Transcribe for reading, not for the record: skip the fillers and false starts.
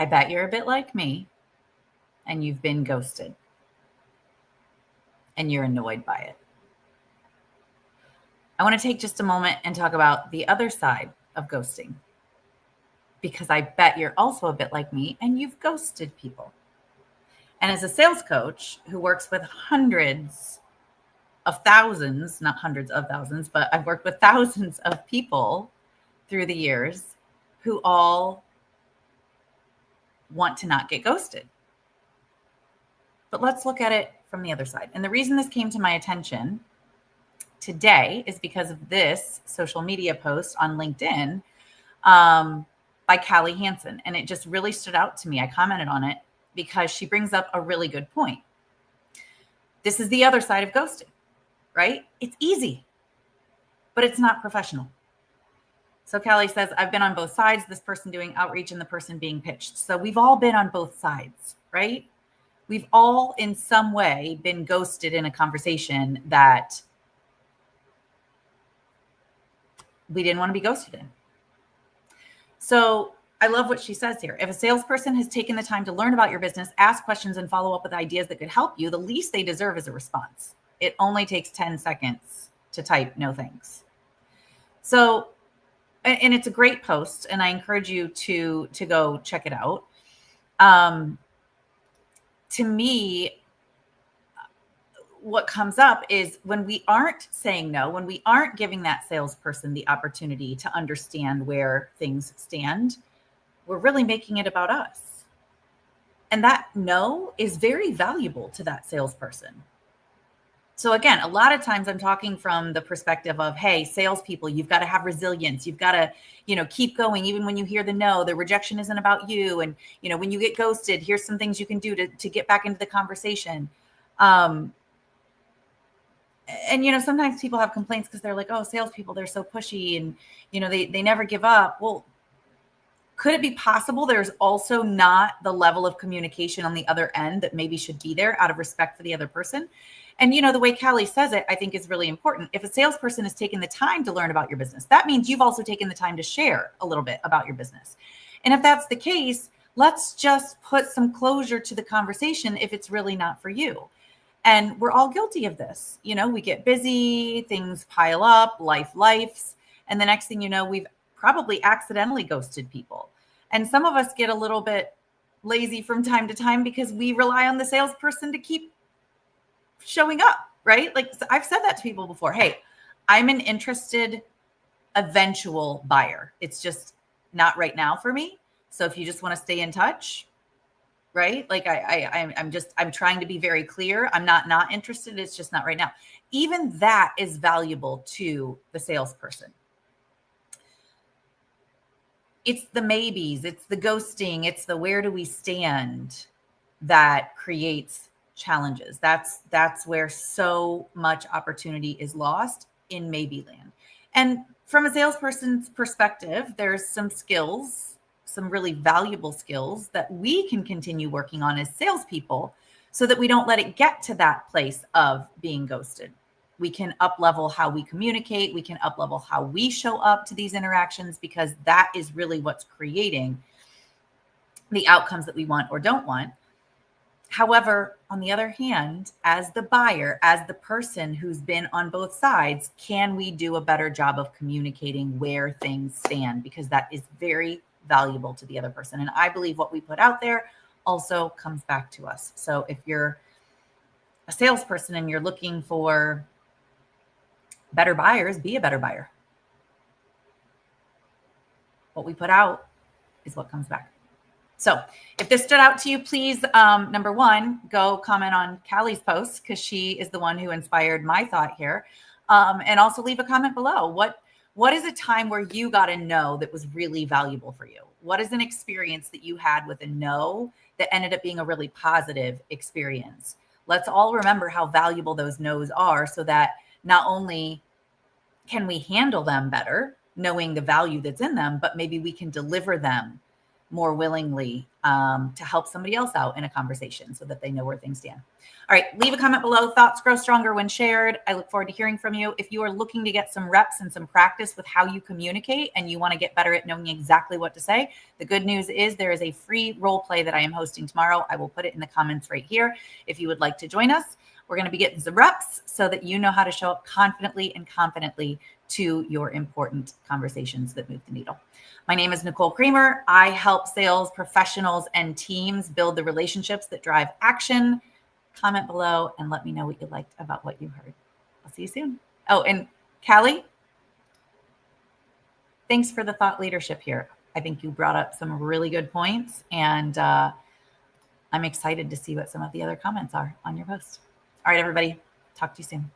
I bet you're a bit like me and you've been ghosted and you're annoyed by it. I want to take just a moment and talk about the other side of ghosting, because I bet you're also a bit like me and you've ghosted people. And as a sales coach who works with hundreds of thousands, not hundreds of thousands, but I've worked with thousands of people through the years who all want to not get ghosted. But let's look at it from the other side. And the reason this came to my attention today is because of this social media post on LinkedIn by Callie Hansen. And it just really stood out to me. I commented on it because she brings up a really good point. This is the other side of ghosting, right? It's easy, but it's not professional. So Callie says, I've been on both sides, this person doing outreach and the person being pitched. So we've all been on both sides, right? We've all in some way been ghosted in a conversation that we didn't want to be ghosted in. So I love what she says here. If a salesperson has taken the time to learn about your business, ask questions, and follow up with ideas that could help you, the least they deserve is a response. It only takes 10 seconds to type no thanks. So, and it's a great post, and I encourage you to go check it out. To me, what comes up is when we aren't saying no, when we aren't giving that salesperson the opportunity to understand where things stand, we're really making it about us. And that no is very valuable to that salesperson. So again, a lot of times I'm talking from the perspective of, hey, salespeople, you've got to have resilience. You've got to, keep going. Even when you hear the no, the rejection isn't about you. And, when you get ghosted, here's some things you can do to get back into the conversation. And, sometimes people have complaints because they're like, oh, salespeople, they're so pushy and, they never give up. Well, could it be possible there's also not the level of communication on the other end that maybe should be there out of respect for the other person? And, the way Callie says it, I think is really important. If a salesperson has taken the time to learn about your business, that means you've also taken the time to share a little bit about your business. And if that's the case, let's just put some closure to the conversation if it's really not for you. And we're all guilty of this. We get busy, things pile up, lifes. And the next thing you know, we've probably accidentally ghosted people. And some of us get a little bit lazy from time to time because we rely on the salesperson to keep showing up, right? Like I've said that to people before. Hey, I'm an interested eventual buyer. It's just not right now for me. So if you just want to stay in touch, right? Like I'm trying to be very clear. I'm not interested. It's just not right now. Even that is valuable to the salesperson. It's the maybes, it's the ghosting, it's the where do we stand that creates challenges. That's where so much opportunity is lost in maybe land. And from a salesperson's perspective, there's some skills, some really valuable skills that we can continue working on as salespeople so that we don't let it get to that place of being ghosted. We can up-level how we communicate. We can up-level how we show up to these interactions, because that is really what's creating the outcomes that we want or don't want. However, on the other hand, as the buyer, as the person who's been on both sides, can we do a better job of communicating where things stand? Because that is very valuable to the other person. And I believe what we put out there also comes back to us. So if you're a salesperson and you're looking for better buyers, be a better buyer. What we put out is what comes back. So if this stood out to you, please, number one, go comment on Callie's post, because she is the one who inspired my thought here. And also leave a comment below. What is a time where you got a no that was really valuable for you? What is an experience that you had with a no that ended up being a really positive experience? Let's all remember how valuable those no's are, so that not only can we handle them better, knowing the value that's in them, but maybe we can deliver them more willingly to help somebody else out in a conversation so that they know where things stand. All right, leave a comment below. Thoughts grow stronger when shared. I look forward to hearing from you. If you are looking to get some reps and some practice with how you communicate and you want to get better at knowing exactly what to say, the good news is there is a free role play that I am hosting tomorrow. I will put it in the comments right here if you would like to join us. We're going to be getting some reps so that you know how to show up confidently and confidently to your important conversations that move the needle. My name is Nicole Creamer. I help sales professionals and teams build the relationships that drive action. Comment below and let me know what you liked about what you heard. I'll see you soon. Oh, and Callie, thanks for the thought leadership here. I think you brought up some really good points, and I'm excited to see what some of the other comments are on your post. All right, everybody. Talk to you soon.